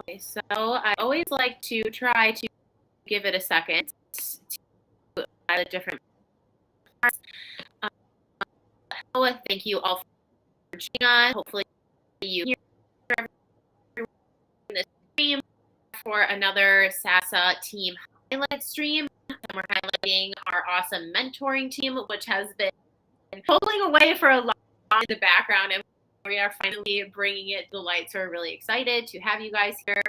Okay, so I always like to try to give it a second to add a different parts. Thank you all for joining us. Hopefully you hear everyone in the stream for another SASA team highlight stream. And we're highlighting our awesome mentoring team, which has been pulling away for a lot in the background, and we are finally bringing it to the light. So we're really excited to have you guys here.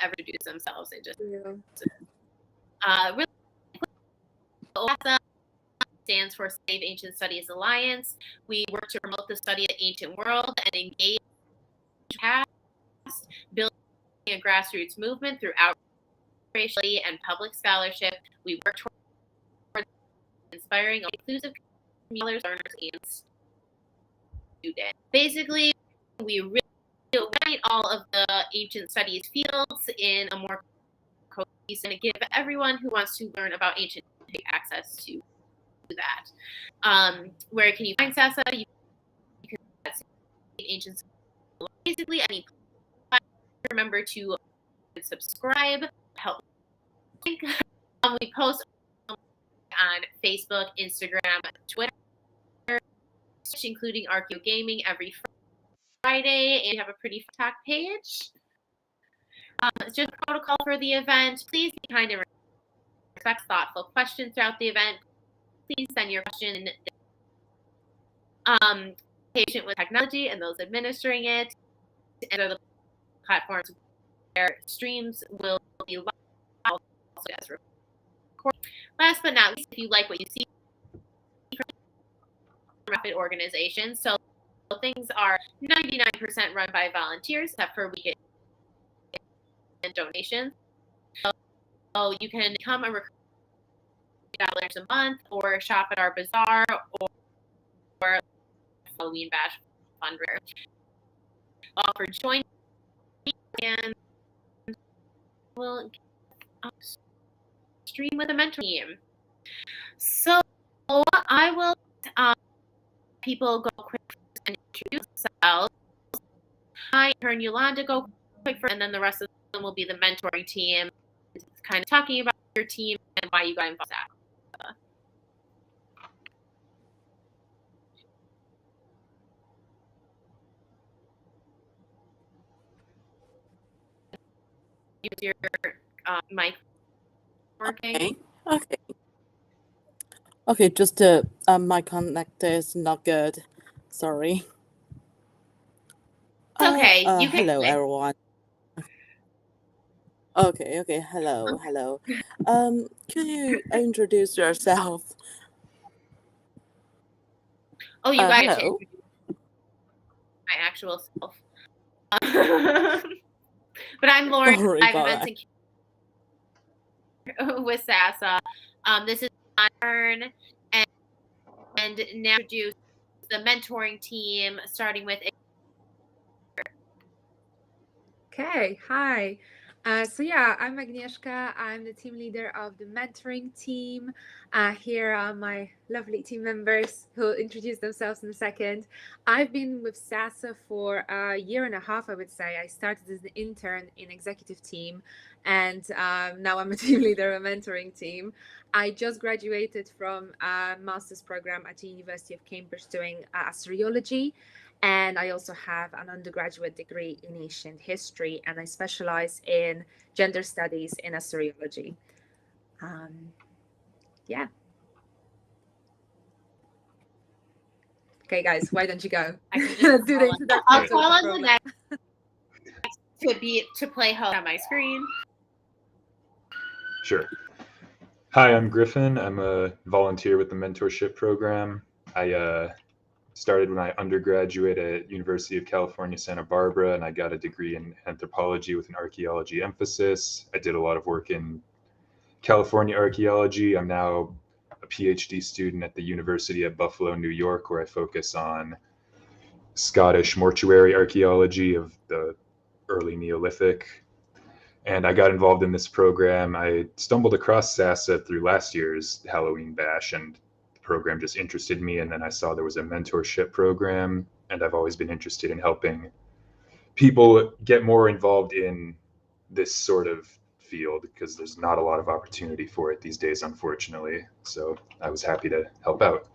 Ever introduce themselves and just really SASA stands for Save Ancient Studies Alliance. We work to promote the study of the ancient world and engage past, building a grassroots movement through outreach and public scholarship. We work towards inspiring inclusive learners and students. Basically, we really unite all of the ancient studies fields in a more cohesive and give everyone who wants to learn about ancient access to that. Where can you find SASA? You can ancient basically any platform. Remember to subscribe, help. We post on Facebook, Instagram, Twitter, including Archeo Gaming every Friday, and we have a pretty talk page. It's just a protocol for the event. Please be kind and respect thoughtful questions throughout the event. Please send your question patient with technology and those administering it, and other platforms where streams will be live also as recorded. Last but not least, if you like what you see from nonprofit organizations, so things are 99% run by volunteers, except for we get donations. So you can become a $dollars a month or shop at our bazaar or Halloween Bash fundraiser. All for joining, and we'll stream with a mentor team. So I will people go quick and introduce themselves. I turn Yolanda go quick first, and then the rest of them will be the mentoring team, kind of talking about your team and why you got involved. Use your mic working. Okay, just my connector is not good. Sorry. Okay, you can. Hello, everyone. Okay, hello. Can you introduce yourself? Oh, you guys hello. My actual self. But I'm Lauren. I'm events with SASA. This is my turn, and now introduce the mentoring team, starting with. Okay, hi. So yeah, I'm Agnieszka. I'm the team leader of the mentoring team. Here are my lovely team members who will introduce themselves in a second. I've been with SASA for a year and a half, I would say. I started as an intern in executive team, and now I'm a team leader of a mentoring team. I just graduated from a master's program at the University of Cambridge doing Assyriology. And I also have an undergraduate degree in ancient history, and I specialize in gender studies in Assyriology. Yeah. Okay, guys, why don't you go? Let's do the introduction. I'll call on the next to play host on my screen. Sure. Hi, I'm Griffin. I'm a volunteer with the mentorship program. I started when I undergraduate at University of California, Santa Barbara, and I got a degree in anthropology with an archaeology emphasis. I did a lot of work in California archaeology. I'm now a PhD student at the University of Buffalo, New York, where I focus on Scottish mortuary archaeology of the early Neolithic. And I got involved in this program. I stumbled across SASA through last year's Halloween Bash, and program just interested me, and then I saw there was a mentorship program, and I've always been interested in helping people get more involved in this sort of field, because there's not a lot of opportunity for it these days, unfortunately. So I was happy to help out.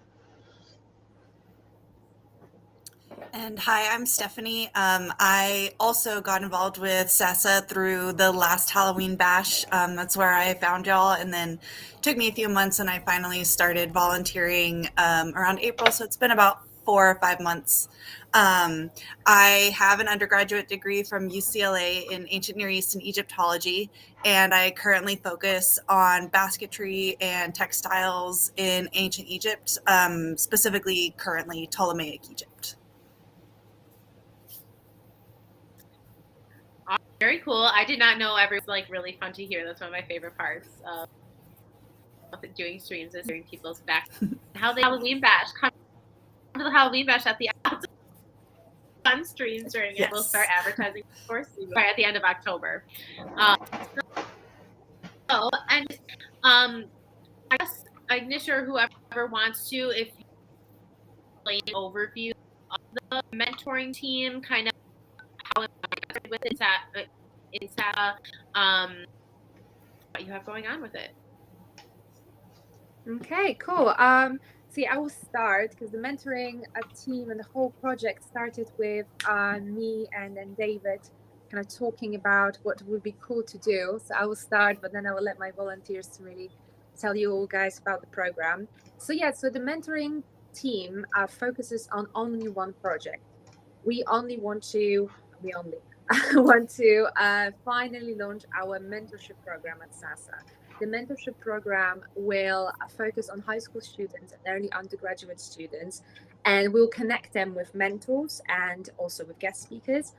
And hi, I'm Stephanie. I also got involved with SASA through the last Halloween bash. That's where I found y'all, and then it took me a few months and I finally started volunteering around April. So it's been about 4 or 5 months. I have an undergraduate degree from UCLA in Ancient Near East and Egyptology, and I currently focus on basketry and textiles in ancient Egypt, specifically currently Ptolemaic Egypt. Very cool. I did not know everyone's like really fun to hear. That's one of my favorite parts of doing streams, is hearing people's back. How the Halloween bash. Come to the Halloween bash at the fun streams during it. We'll start advertising, of course, at the end of October. I guess Agnieszka or whoever wants to, if you like an overview of the mentoring team, kind of how it with it in SASA, what you have going on with it. Okay, cool. See, I will start because the mentoring team and the whole project started with me and then David kind of talking about what would be cool to do. So I will start, but then I will let my volunteers to really tell you all guys about the program. So yeah, so the mentoring team focuses on only one project. We want to finally launch our mentorship program at SASA. The mentorship program will focus on high school students and early undergraduate students, and we'll connect them with mentors and also with guest speakers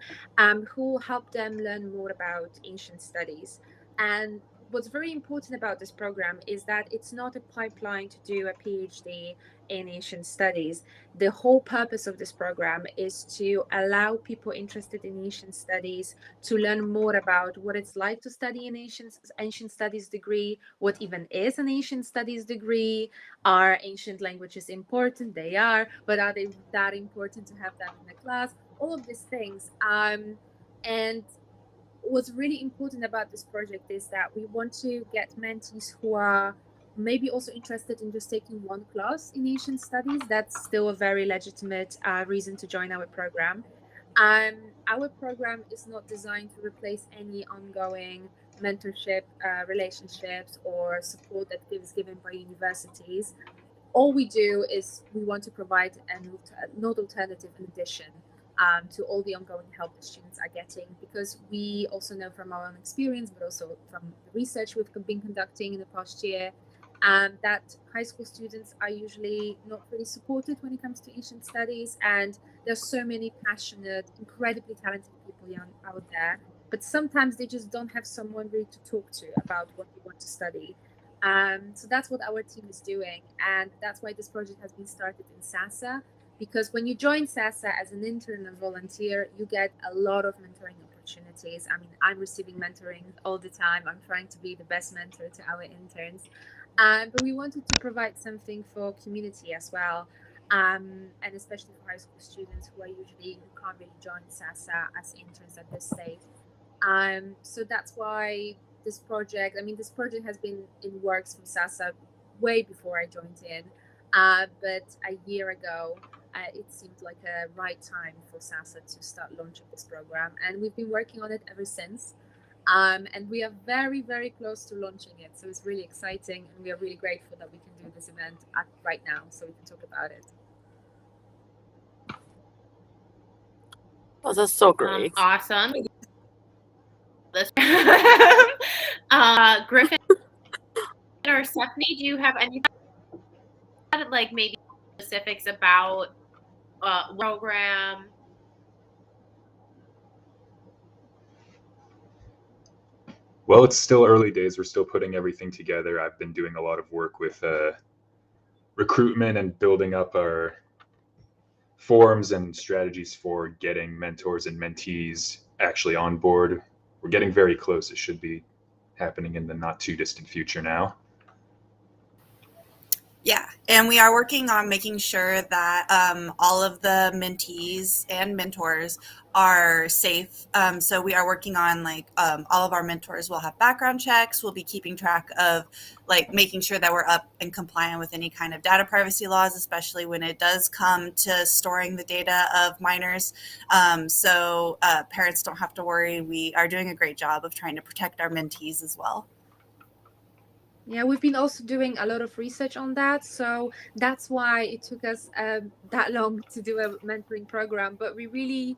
who will help them learn more about ancient studies. And what's very important about this program is that it's not a pipeline to do a PhD in ancient studies. The whole purpose of this program is to allow people interested in ancient studies to learn more about what it's like to study an ancient studies degree, what even is an ancient studies degree, are ancient languages important? They are, but are they that important to have them in the class? All of these things. And what's really important about this project is that we want to get mentees who are maybe also interested in just taking one class in ancient studies. That's still a very legitimate reason to join our program. Our program is not designed to replace any ongoing mentorship relationships or support that is given by universities. All we do is we want to provide a not alternative in addition to all the ongoing help the students are getting, because we also know from our own experience, but also from the research we've been conducting in the past year, that high school students are usually not really supported when it comes to ancient studies. And there's so many passionate, incredibly talented people out there, but sometimes they just don't have someone really to talk to about what they want to study. So that's what our team is doing. And that's why this project has been started in SASA. Because when you join SASA as an intern or volunteer, you get a lot of mentoring opportunities. I mean, I'm receiving mentoring all the time. I'm trying to be the best mentor to our interns. But we wanted to provide something for community as well, and especially for high school students who can't really join SASA as interns at this stage. So that's why this project has been in works from SASA way before I joined in. But a year ago, it seemed like a right time for SASA to start launching this program. And we've been working on it ever since. And we are very, very close to launching it. So it's really exciting. And we are really grateful that we can do this event right now so we can talk about it. Oh, that's so great. Awesome. Griffin or Stephanie, do you have any like maybe specifics about program? Well, it's still early days. We're still putting everything together. I've been doing a lot of work with recruitment and building up our forums and strategies for getting mentors and mentees actually on board. We're getting very close. It should be happening in the not too distant future now. Yeah, and we are working on making sure that all of the mentees and mentors are safe. So we are working on all of our mentors will have background checks. We'll be keeping track of making sure that we're up and compliant with any kind of data privacy laws, especially when it does come to storing the data of minors. So parents don't have to worry. We are doing a great job of trying to protect our mentees as well. Yeah, we've been also doing a lot of research on that. So that's why it took us that long to do a mentoring program. But we really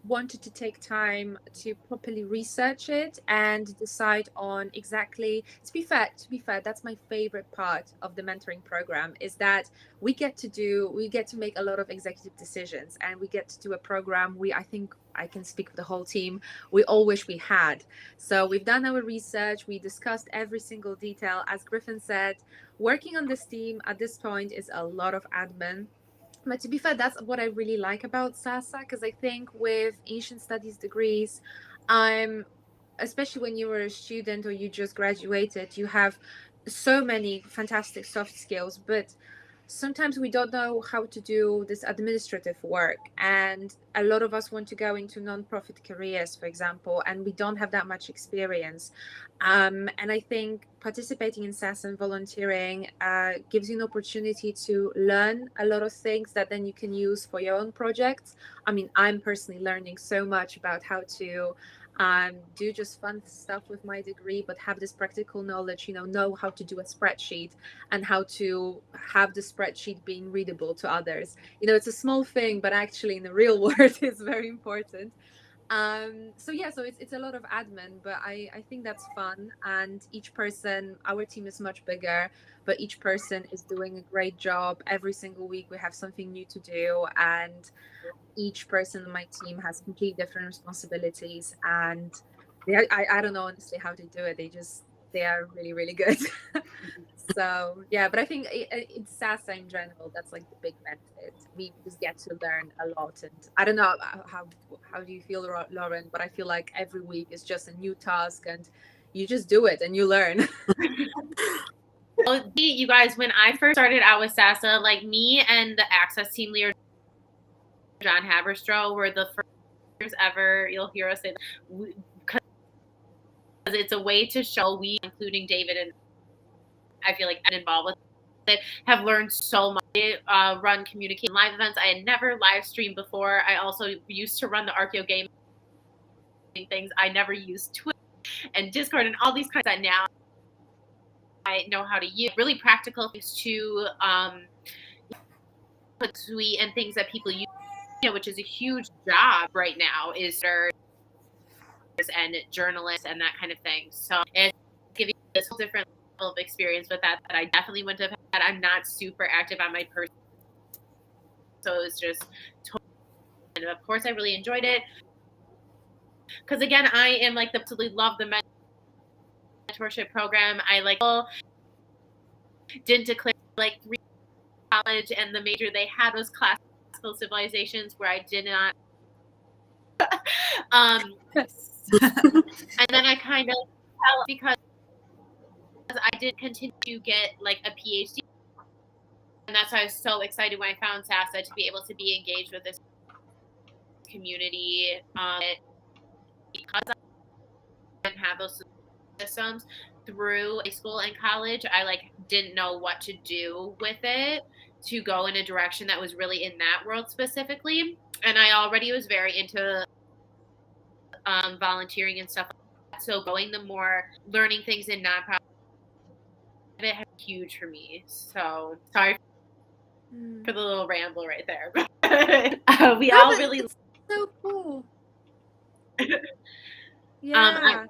wanted to take time to properly research it and decide on exactly, to be fair, that's my favorite part of the mentoring program, is that we get to make a lot of executive decisions, and we get to do a program I think I can speak for the whole team, we all wish we had. So we've done our research, we discussed every single detail. As Griffin said, working on this team at this point is a lot of admin. But to be fair, that's what I really like about SASA, because I think with Asian studies degrees, especially when you were a student or you just graduated, you have so many fantastic soft skills, but sometimes we don't know how to do this administrative work, and a lot of us want to go into non-profit careers, for example, and we don't have that much experience. And I think participating in SAS and volunteering gives you an opportunity to learn a lot of things that then you can use for your own projects. I mean, I'm personally learning so much about how to do just fun stuff with my degree, but have this practical knowledge, know how to do a spreadsheet and how to have the spreadsheet being readable to others. It's a small thing, but actually in the real world, it's very important. So it's a lot of admin, but I think that's fun. And each person, our team is much bigger, but each person is doing a great job. Every single week we have something new to do, and each person on my team has completely different responsibilities, and I don't know honestly how to do it. They are really, really good. So yeah, but I think it's SASA in general, that's like the big benefit. We just get to learn a lot, and I don't know how do you feel, Lauren, but I feel like every week is just a new task, and you just do it and you learn. Well, you guys, when I first started out with SASA, like me and the access team leader John Haberstroh were the first ever, you'll hear us say, because it's a way to show we, including David and I feel like I'm involved with it, have learned so much. Run communication live events. I had never live streamed before. I also used to run the Archeo game things. I never used Twitter and Discord and all these kinds that now I know how to use. Really practical things to put tweet and things that people use, which is a huge job right now, is and journalists and that kind of thing. So it's giving this whole different level of experience with that I definitely wouldn't have had. I'm not super active on my person, so it was just totally. And of course, I really enjoyed it because again, I am absolutely love the mentorship program. I didn't declare 3 college, and the major they had was classical civilizations, where I did not. And then I kind of because I did continue to get a PhD, and that's why I was so excited when I found SASA to be able to be engaged with this community because I didn't have those systems through high school and college. I didn't know what to do with it to go in a direction that was really in that world specifically, and I already was very into volunteering and stuff like that. So going the more learning things in nonprofit has been huge for me. So sorry for the little ramble right there. We all really so cool. Yeah.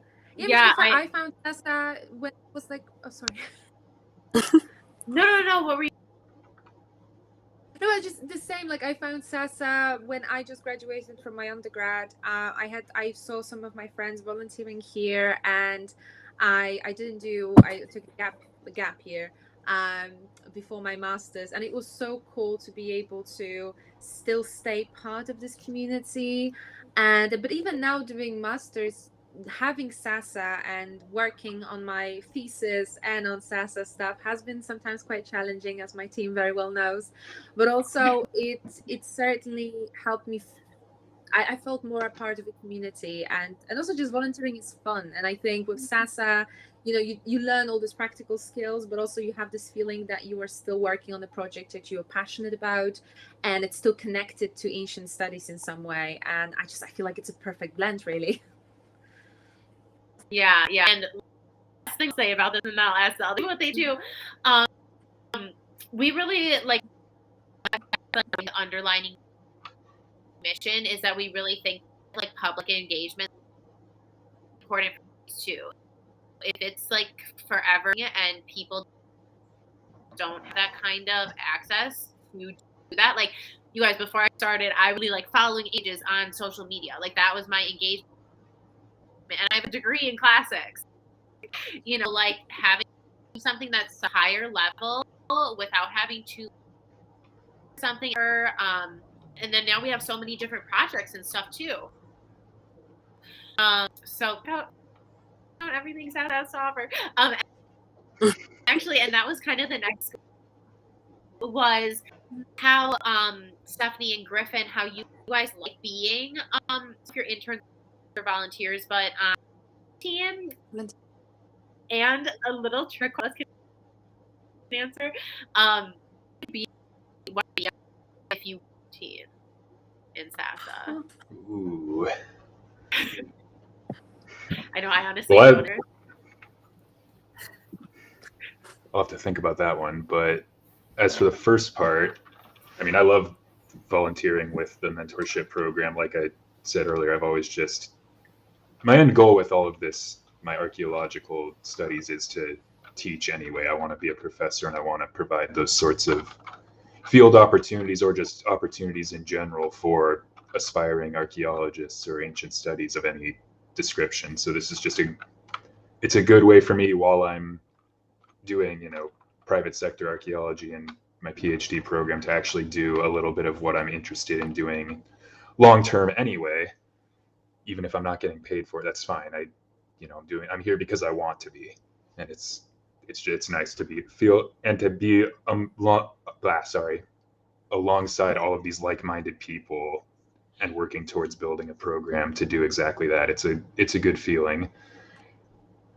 I found SASA when it was oh sorry. No. What were you? No, it's just the same. I found SASA when I just graduated from my undergrad. I saw some of my friends volunteering here, and I took a gap year before my master's, and it was so cool to be able to still stay part of this community. But even now doing masters, having SASA and working on my thesis and on SASA stuff has been sometimes quite challenging, as my team very well knows. But also, it certainly helped me. I felt more a part of a community, and also just volunteering is fun. And I think with SASA, you learn all these practical skills, but also you have this feeling that you are still working on a project that you are passionate about, and it's still connected to ancient studies in some way. And I feel like it's a perfect blend, really. Yeah. And last thing to say about this, and I'll ask what they do. We really like the underlining mission is that we really think like public engagement is important too. If it's like forever and people don't have that kind of access to do that, like you guys, before I started, I really like following ages on social media. Like that was my engagement, and I have a degree in classics. Like having something that's a higher level without having to something and then now we have so many different projects and stuff too. So everything's out of offer. Actually, and that was kind of the next was how Stephanie and Griffin, how you guys like being your interns or volunteers, but team and a little trick question answer be what if you team in SASA. Ooh. I know. I honestly don't know. I'll have to think about that one. But as for the first part, I mean, I love volunteering with the mentorship program. Like I said earlier, I've always just, my end goal with all of this, my archaeological studies, is to teach anyway. I want to be a professor, and I want to provide those sorts of field opportunities or just opportunities in general for aspiring archaeologists or ancient studies of any description. So this is just it's a good way for me while I'm doing, private sector archaeology and my PhD program to actually do a little bit of what I'm interested in doing long term anyway. Even if I'm not getting paid for it, that's fine. I'm here because I want to be, and it's nice to be alongside all of these like-minded people and working towards building a program to do exactly that. It's a good feeling.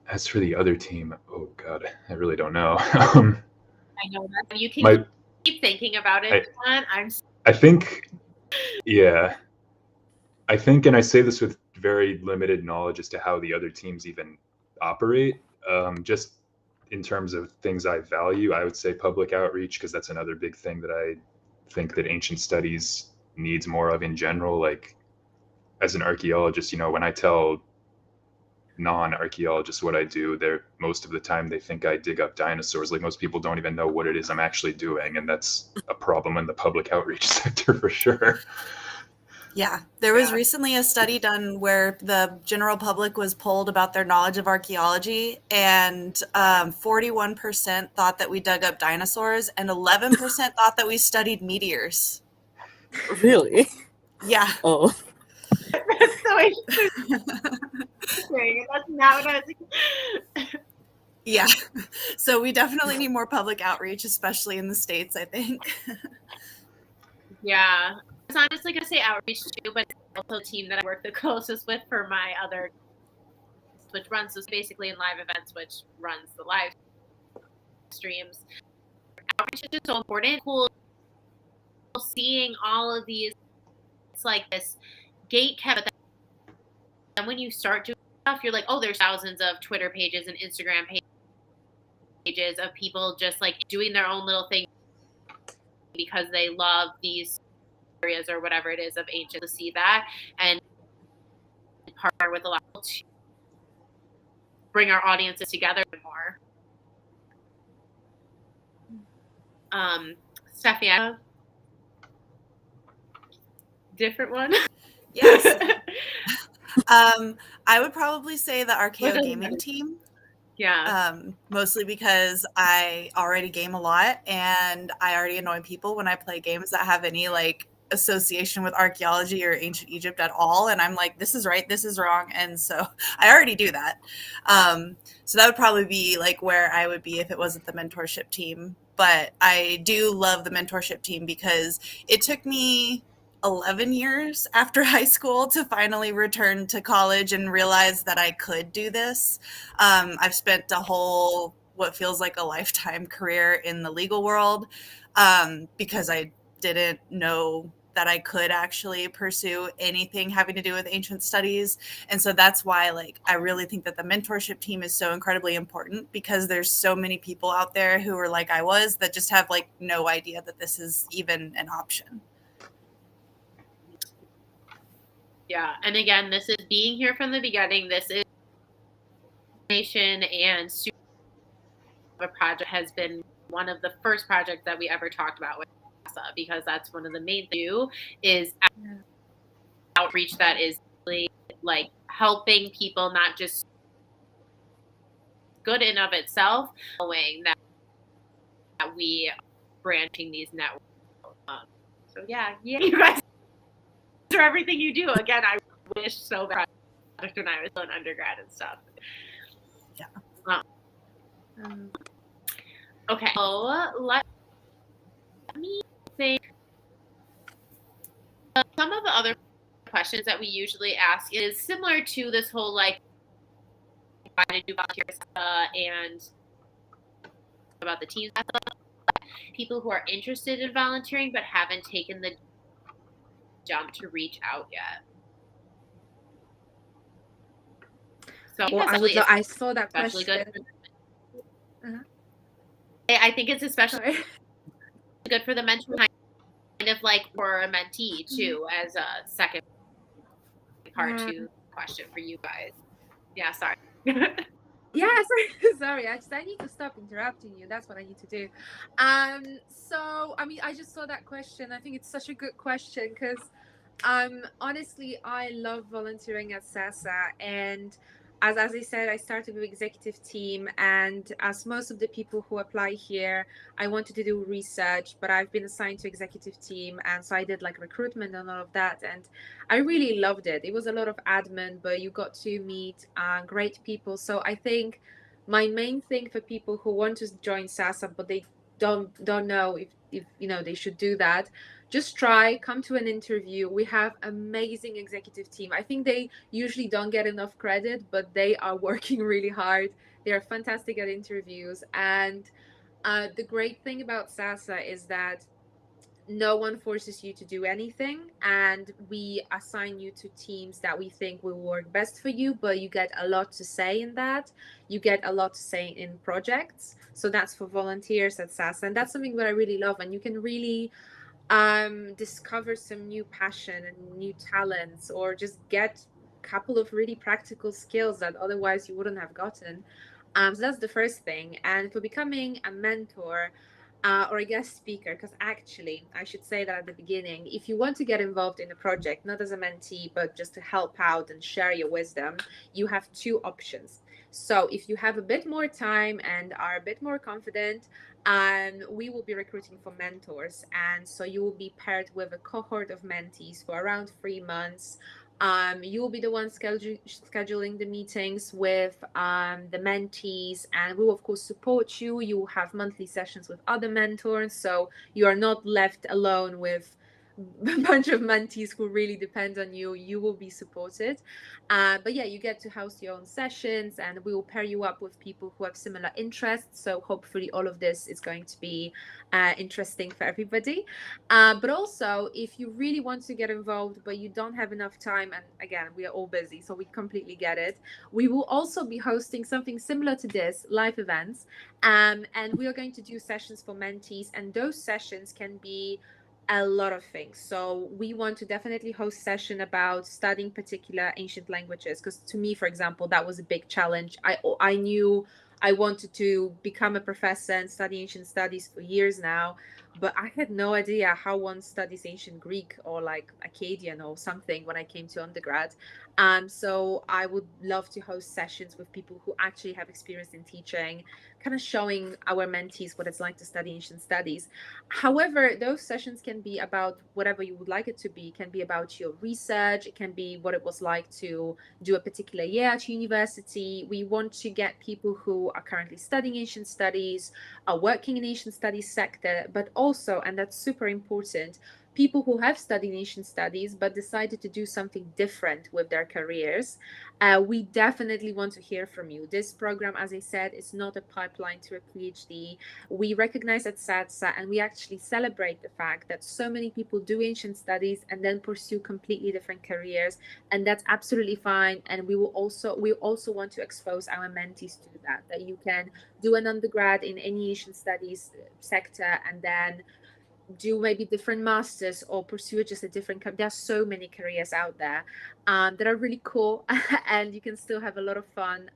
As for the other team, oh God, I really don't know. I know that you can keep thinking about it. I think, yeah. I think, and I say this with very limited knowledge as to how the other teams even operate. Just in terms of things I value, I would say public outreach, because that's another big thing that I think that ancient studies needs more of in general. Like as an archaeologist, when I tell non-archaeologists what I do, most of the time they think I dig up dinosaurs. Like most people don't even know what it is I'm actually doing, and that's a problem in the public outreach sector for sure. Yeah, there was recently a study done where the general public was polled about their knowledge of archaeology, and 41% thought that we dug up dinosaurs, and 11% thought that we studied meteors. Really? Yeah. Oh. That's so interesting. That's not what I was. Yeah. So we definitely need more public outreach, especially in the States, I think. Yeah. I was honestly going to say outreach too, but it's also a team that I work the closest with for my other, which runs this basically in live events, which runs the live streams. Outreach is just so important. Cool seeing all of these, it's like this gate kept. And when you start doing stuff, you're like, oh, there's thousands of Twitter pages and Instagram pages of people just like doing their own little thing because they love these areas or whatever it is of ancient, to see that and partner with a lot to bring our audiences together more. Stephanie, different one? Yes. I would probably say the Archaeo Gaming team. Yeah. Mostly because I already game a lot, and I already annoy people when I play games that have any like association with archaeology or ancient Egypt at all. And I'm like, this is right, this is wrong. And so I already do that. So that would probably be like where I would be if it wasn't the mentorship team. But I do love the mentorship team because it took me 11 years after high school to finally return to college and realize that I could do this. I've spent a whole, what feels like a lifetime career in the legal world because I didn't know that I could actually pursue anything having to do with ancient studies. And so that's why, like, I really think that the mentorship team is so incredibly important, because there's so many people out there who are like I was that just have like no idea that this is even an option. Yeah, and again, this is being here from the beginning. This is nation, and a project has been one of the first projects that we ever talked about with SASA, because that's one of the main things is outreach that is really like helping people, not just good in of itself, knowing that we are branching these networks. So yeah, you guys for everything you do. Again, I wish so bad when I was in undergrad and stuff. Yeah. Okay. So let me think. Some of the other questions that we usually ask is similar to this whole like why did you volunteer and about the teams. People who are interested in volunteering but haven't taken the jump to reach out yet. So I saw that question. Good. I think it's especially good for the mentor, kind of like for a mentee too, as a second part to the question for you guys. Yeah, sorry. Yeah, sorry. I need to stop interrupting you. That's what I need to do. So I mean, I just saw that question. I think it's such a good question because honestly, I love volunteering at SASA, and as I said, I started with executive team, and as most of the people who apply here, I wanted to do research, but I've been assigned to executive team, and so I did like recruitment and all of that, and I really loved it. It was a lot of admin, but you got to meet great people. So I think my main thing for people who want to join SASA, but they don't know if you know they should do that, just try, come to an interview. We have amazing executive team. I think they usually don't get enough credit, but they are working really hard. They are fantastic at interviews. And the great thing about SASA is that no one forces you to do anything, and we assign you to teams that we think will work best for you, but you get a lot to say in that. You get a lot to say in projects. So that's for volunteers at SASA, and that's something that I really love. And you can really discover some new passion and new talents, or just get a couple of really practical skills that otherwise you wouldn't have gotten. So that's the first thing. And for becoming a mentor or a guest speaker, because actually I should say that at the beginning, if you want to get involved in a project, not as a mentee, but just to help out and share your wisdom, you have two options. So if you have a bit more time and are a bit more confident, we will be recruiting for mentors. And so you will be paired with a cohort of mentees for around 3 months. You will be the one scheduling the meetings with the mentees, and we will of course support you. You will have monthly sessions with other mentors, so you are not left alone with a bunch of mentees who really depend on you. You will be supported, but yeah, you get to host your own sessions, and we will pair you up with people who have similar interests. So hopefully all of this is going to be interesting for everybody. But also, if you really want to get involved but you don't have enough time, and again, we are all busy, so we completely get it, we will also be hosting something similar to this, live events, and we are going to do sessions for mentees, and those sessions can be a lot of things. So we want to definitely host session about studying particular ancient languages, because to me, for example, that was a big challenge. I knew I wanted to become a professor and study ancient studies for years now, but I had no idea how one studies ancient Greek or like Akkadian or something when I came to undergrad. So I would love to host sessions with people who actually have experience in teaching, kind of showing our mentees what it's like to study ancient studies. However, those sessions can be about whatever you would like it to be. It can be about your research. It can be what it was like to do a particular year at university. We want to get people who are currently studying ancient studies, are working in ancient studies sector, but also, and that's super important, people who have studied ancient studies but decided to do something different with their careers. We definitely want to hear from you. This program, as I said, is not a pipeline to a PhD. We recognize at SASA, and we actually celebrate the fact that so many people do ancient studies and then pursue completely different careers, and that's absolutely fine. And we also want to expose our mentees to that you can do an undergrad in any ancient studies sector and then do maybe different masters or pursue just a different there's so many careers out there that are really cool and you can still have a lot of fun.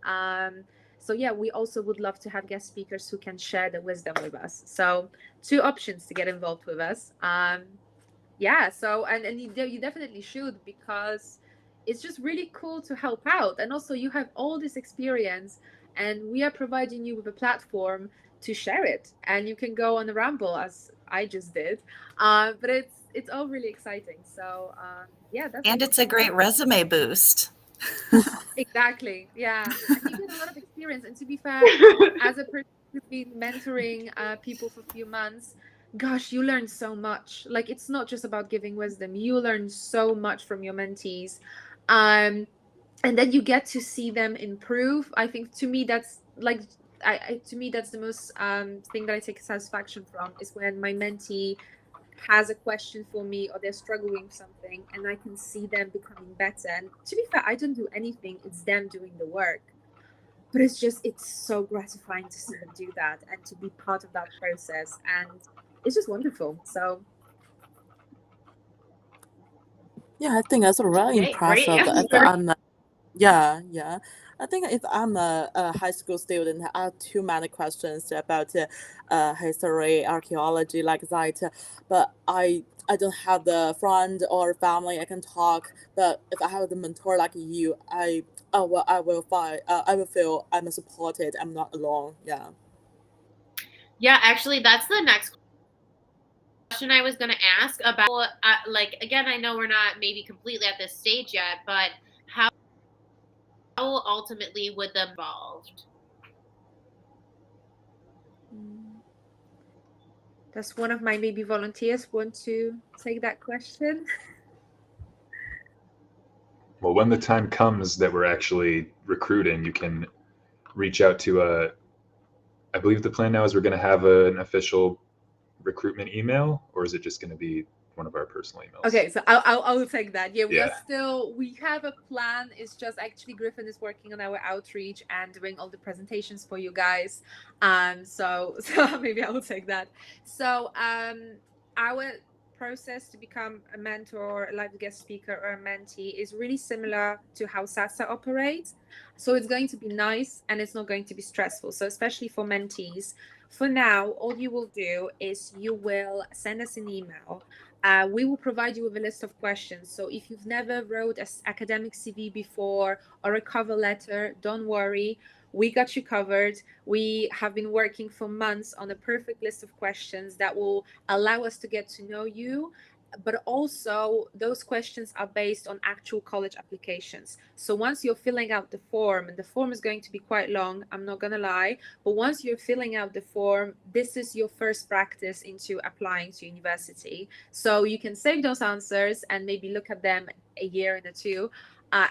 So yeah, we also would love to have guest speakers who can share the wisdom with us. So 2 options to get involved with us. Yeah, so and you definitely should, because it's just really cool to help out, and also you have all this experience and we are providing you with a platform to share it, and you can go on a ramble as I just did. But it's all really exciting. So yeah, that's And it's a great resume boost. exactly, yeah. And you get a lot of experience, and to be fair, as a person who's been mentoring people for a few months, gosh, you learn so much. Like, it's not just about giving wisdom, you learn so much from your mentees, and then you get to see them improve. I think to me that's like to me that's the most thing that I take satisfaction from, is when my mentee has a question for me or they're struggling with something and I can see them becoming better. And to be fair, I don't do anything, it's them doing the work, but it's so gratifying to see them do that and to be part of that process, and it's just wonderful. So Yeah, I think that's really Okay, great. impressive. Yeah. Yeah. I think if I'm a high school student, I have too many questions about history, archaeology, like that. But I don't have the friend or family I can talk. But if I have the mentor like you, I will find I will feel I'm supported. I'm not alone. Yeah. Yeah, actually, that's the next question I was going to ask about. Like, again, I know we're not maybe completely at this stage yet, but how ultimately would them involved? does one of my maybe volunteers want to take that question? Well, when the time comes that we're actually recruiting, you can reach out to I believe the plan now is we're going to have an official recruitment email, or is it just going to be one of our personal emails? Okay, so I'll take that. Yeah, Yeah. we have a plan. It's just actually Griffin is working on our outreach and doing all the presentations for you guys. So maybe I will take that. So our process to become a mentor, a live guest speaker, or a mentee is really similar to how SASA operates. So it's going to be nice and it's not going to be stressful. So especially for mentees, for now, all you will do is you will send us an email. We will provide you with a list of questions. So if you've never wrote an academic CV before or a cover letter, don't worry. We got you covered. We have been working for months on a perfect list of questions that will allow us to get to know you. But also, those questions are based on actual college applications. So once you're filling out the form, and the form is going to be quite long, I'm not going to lie, but once you're filling out the form, this is your first practice into applying to university. So you can save those answers and maybe look at them a year and a two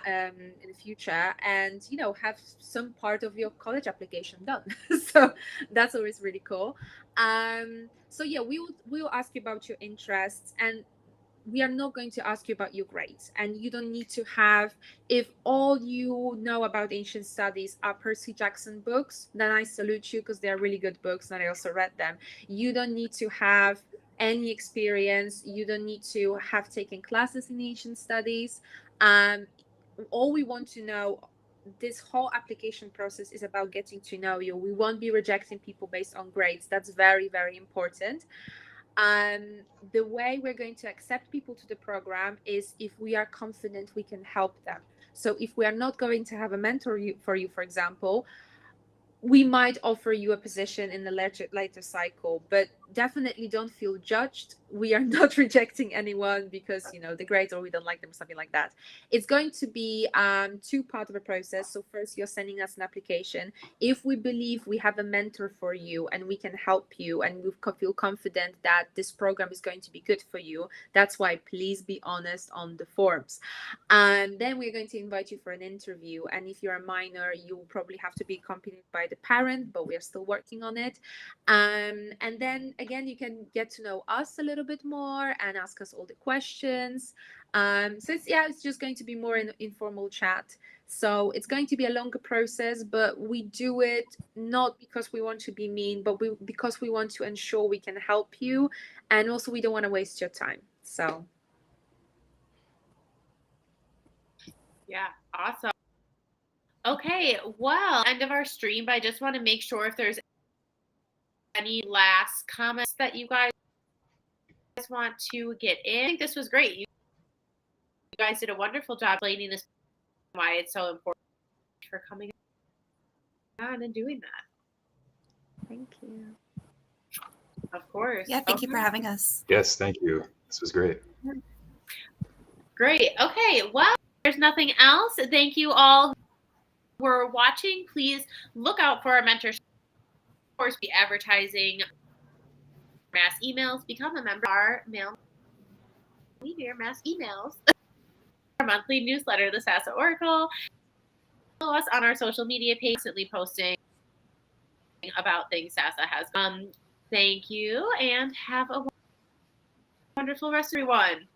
in the future, and have some part of your college application done. So that's always really cool. So yeah, we will ask you about your interests, and we are not going to ask you about your grades, and you don't need to have, if all you know about ancient studies are Percy Jackson books, then I salute you, because they're really good books and I also read them. You don't need to have any experience, you don't need to have taken classes in ancient studies. All we want to know, this whole application process is about getting to know you. We won't be rejecting people based on grades. That's very, very important. The way we're going to accept people to the program is if we are confident we can help them. So if we are not going to have a mentor for you, for example, we might offer you a position in the later cycle, but definitely don't feel judged. We are not rejecting anyone because, you know, they're great or we don't like them or something like that. It's going to be two part of a process. So first, you're sending us an application. If we believe we have a mentor for you and we can help you and we feel confident that this program is going to be good for you, that's why please be honest on the forms. And then we're going to invite you for an interview. And if you're a minor, you will probably have to be accompanied by the parent, but we're still working on it. And then again, you can get to know us a little bit more and ask us all the questions. So it's just going to be more an informal chat. So it's going to be a longer process, but we do it not because we want to be mean, but because we want to ensure we can help you. And also we don't want to waste your time. So yeah, awesome. Okay, well, end of our stream, but I just want to make sure if there's any last comments that you guys want to get in. I think this was great. You guys did a wonderful job explaining this, why it's so important for coming on and doing that. thank you. Of course. Yeah, thank you for having us. Yes, thank you. This was great. Great. Okay, well, there's nothing else. Thank you all who were watching. Please look out for our mentorship. Of course, be advertising mass emails. Become a member of our mail media mass emails. Our monthly newsletter, the SASA Oracle. Follow us on our social media page, constantly posting about things SASA has. Thank you and have a wonderful rest, everyone.